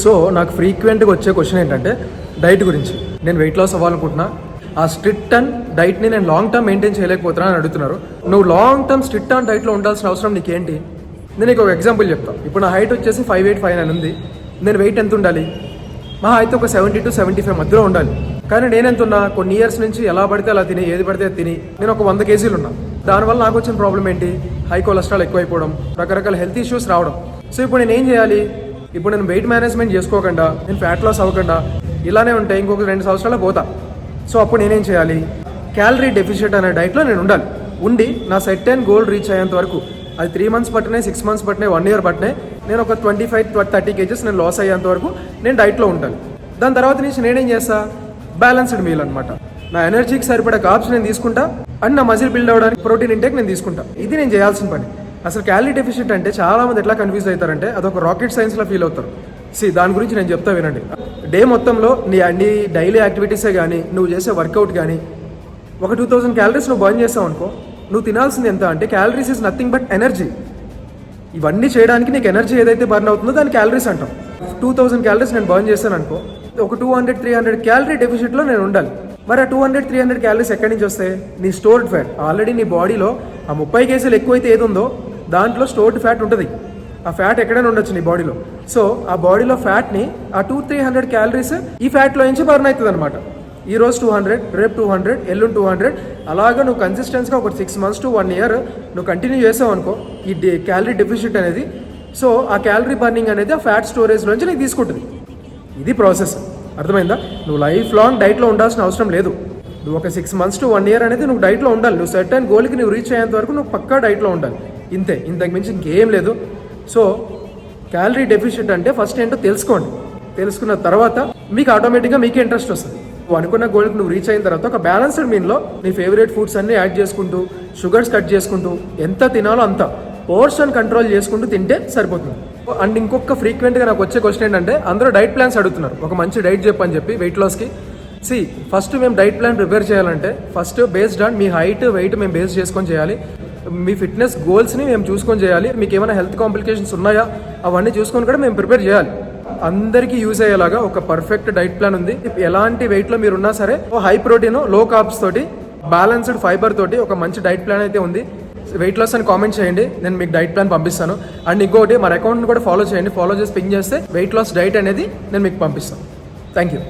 So నాకు ఫ్రీక్వెంట్గా వచ్చే క్వశ్చన్ ఏంటంటే డైట్ గురించి. నేను వెయిట్ లాస్ అవ్వాలనుకుంటున్నా, ఆ స్ట్రిక్ట్ అండ్ డైట్ని నేను లాంగ్ టర్మ్ మెయింటైన్ చేయలేకపోతున్నా అని అడుగుతున్నారు. నువ్వు లాంగ్ టర్మ్ స్ట్రిక్ట్ అండ్ డైట్లో ఉండాల్సిన అవసరం నీకేంటి? నేను నీకు ఒక ఎగ్జాంపుల్ చెప్తాను. ఇప్పుడు నా హైట్ వచ్చేసి 5'8", 5'9" ఉంది. నేను వెయిట్ ఎంత ఉండాలి? మా అయితే ఒక 70 to 75 మధ్యలో ఉండాలి. కానీ నేను ఎంత ఉన్నా కొన్ని ఇయర్స్ నుంచి ఎలా పడితే అలా తిని, ఏది పడితే తిని నేను ఒక 100 kgs ఉన్నా. దానివల్ల నాకు వచ్చిన ప్రాబ్లం ఏంటి? హై కొలెస్ట్రాల్ ఎక్కువైపోవడం, రకరకాల హెల్త్ ఇష్యూస్ రావడం. సో ఇప్పుడు నేను ఏం చేయాలి? ఇప్పుడు నేను వెయిట్ మేనేజ్మెంట్ చేసుకోకుండా, నేను ఫ్యాట్ లాస్ అవ్వకుండా ఇలానే ఉంటే ఇంకొక 2 సంవత్సరాలు పోతా. సో అప్పుడు నేనేం చేయాలి? క్యాలరీ డెఫిషిట్ అనే డైట్లో నేను ఉండి నా సెట్ అండ్ గోల్ రీచ్ అయ్యేంత వరకు, అది 3 months పట్టినాయి, 6 months పట్టినాయి, 1 year పట్టినాయి, నేను ఒక 25-30 kgs నేను లాస్ అయ్యేంత వరకు నేను డైట్లో ఉంటాను. దాని తర్వాత నుంచి నేనేం చేస్తా? బ్యాలెన్స్డ్ మీల్ అనమాట. నా ఎనర్జీకి సరిపడా కార్బ్స్ నేను తీసుకుంటా అండ్ నా మజిల్ బిల్డ్ అవ్వడానికి ప్రోటీన్ ఇంటేక్ నేను తీసుకుంటా. ఇది నేను చేయాల్సిన పని. అసలు క్యాలరీ డెఫిషిట్ అంటే చాలా మంది ఎట్లా కన్ఫ్యూజ్ అవుతారంటే అదొక రాకెట్ సైన్స్లో ఫీల్ అవుతారు. దాని గురించి నేను చెప్తా వినండి. డే మొత్తంలో నీ డైలీ యాక్టివిటీసే కానీ, నువ్వు చేసే వర్కౌట్ కానీ, ఒక 2000 calories నువ్వు బర్న్ చేస్తావు అనుకో, నువ్వు తినాల్సింది ఎంత అంటే calories is nothing but energy. ఇవన్నీ చేయడానికి నీకు ఎనర్జీ ఏదైతే బర్న్ అవుతుందో దాన్ని క్యాలరీస్ అంటాం. 2000 calories నేను బర్న్ చేశాను అనుకో, ఒక 200-300 క్యాలరీ డెఫిషిట్లో నేను ఉండాలి. మరి ఆ 200-300 calories ఎక్కడి నుంచి వస్తాయి? నీ స్టోర్డ్ ఫ్యాట్. ఆల్రెడీ నీ బాడీలో ఆ 30 kgs ఎక్కువైతే ఏది ఉందో దాంట్లో స్టోర్డ్ ఫ్యాట్ ఉంటుంది. ఆ ఫ్యాట్ ఎక్కడైనా ఉండొచ్చు నీ బాడీలో. సో ఆ బాడీలో ఫ్యాట్ని ఆ 200-300 calories ఈ ఫ్యాట్లో నుంచి బర్న్ అవుతుంది అనమాట. ఈ రోజు 200, రేపు 200, ఎల్లుండి 200, అలాగా నువ్వు కన్సిస్టెన్స్గా ఒక 6 months to 1 year నువ్వు కంటిన్యూ చేసావు అనుకో ఈ క్యాలరీ డెఫిషిట్ అనేది. సో ఆ క్యాలరీ బర్నింగ్ అనేది ఆ ఫ్యాట్ స్టోరేజ్ నుంచి నీకు తీసుకుంటుంది. ఇది ప్రాసెస్. అర్థమైందా? నువ్వు లైఫ్ లాంగ్ డైట్లో ఉండాల్సిన అవసరం లేదు. నువ్వు ఒక 6 months to 1 year అనేది నువ్వు డైట్లో ఉండాలి. నువ్వు సెట్ అండ్ గోల్కి నువ్వు రీచ్ అయ్యేంత వరకు నువ్వు పక్కా డైట్లో ఉండాలి. ఇంతే, ఇంతకు మించి ఇంకేం లేదు. సో క్యాలరీ డెఫిషిట్ అంటే ఫస్ట్ ఏంటో తెలుసుకోండి. తెలుసుకున్న తర్వాత మీకు ఆటోమేటిక్గా మీకే ఇంట్రెస్ట్ వస్తుంది. నువ్వు అనుకున్న గోల్కి నువ్వు రీచ్ అయిన తర్వాత ఒక బ్యాలెన్స్డ్ మీల్లో నీ ఫేవరెట్ ఫుడ్స్ అన్నీ యాడ్ చేసుకుంటూ, షుగర్స్ కట్ చేసుకుంటూ, ఎంత తినాలో అంత పోర్షన్ కంట్రోల్ చేసుకుంటూ తింటే సరిపోతుంది. అండ్ ఇంకొక ఫ్రీక్వెంట్గా నాకు వచ్చే క్వశ్చన్ ఏంటంటే అందరూ డైట్ ప్లాన్స్ అడుగుతున్నారు. ఒక మంచి డైట్ చెప్పని చెప్పి వెయిట్ లాస్కి. ఫస్ట్ మేము డైట్ ప్లాన్ ప్రిపేర్ చేయాలంటే ఫస్ట్ బేస్డ్ ఆన్ మీ హైట్, వెయిట్ మేము బేస్ చేసుకొని చేయాలి. మీ ఫిట్నెస్ గోల్స్ని మేము చూసుకొని చేయాలి. మీకు ఏమైనా హెల్త్ కాంప్లికేషన్స్ ఉన్నాయా అవన్నీ చూసుకొని కూడా మేము ప్రిపేర్ చేయాలి. అందరికీ యూజ్ అయ్యేలాగా ఒక పర్ఫెక్ట్ డైట్ ప్లాన్ ఉంది. ఎలాంటి వెయిట్లో మీరు ఉన్నా సరే హై ప్రోటీన్, లో కార్బ్స్ తోటి, బ్యాలెన్స్డ్ ఫైబర్ తోటి ఒక మంచి డైట్ ప్లాన్ అయితే ఉంది. వెయిట్ లాస్ అని కామెంట్ చేయండి, నేను మీకు డైట్ ప్లాన్ పంపిస్తాను. అండ్ ఇంకోటి మన అకౌంట్ని కూడా ఫాలో చేయండి. ఫాలో చేసి పింగ్ చేస్తే వెయిట్ లాస్ డైట్ అనేది నేను మీకు పంపిస్తాను. Thank you.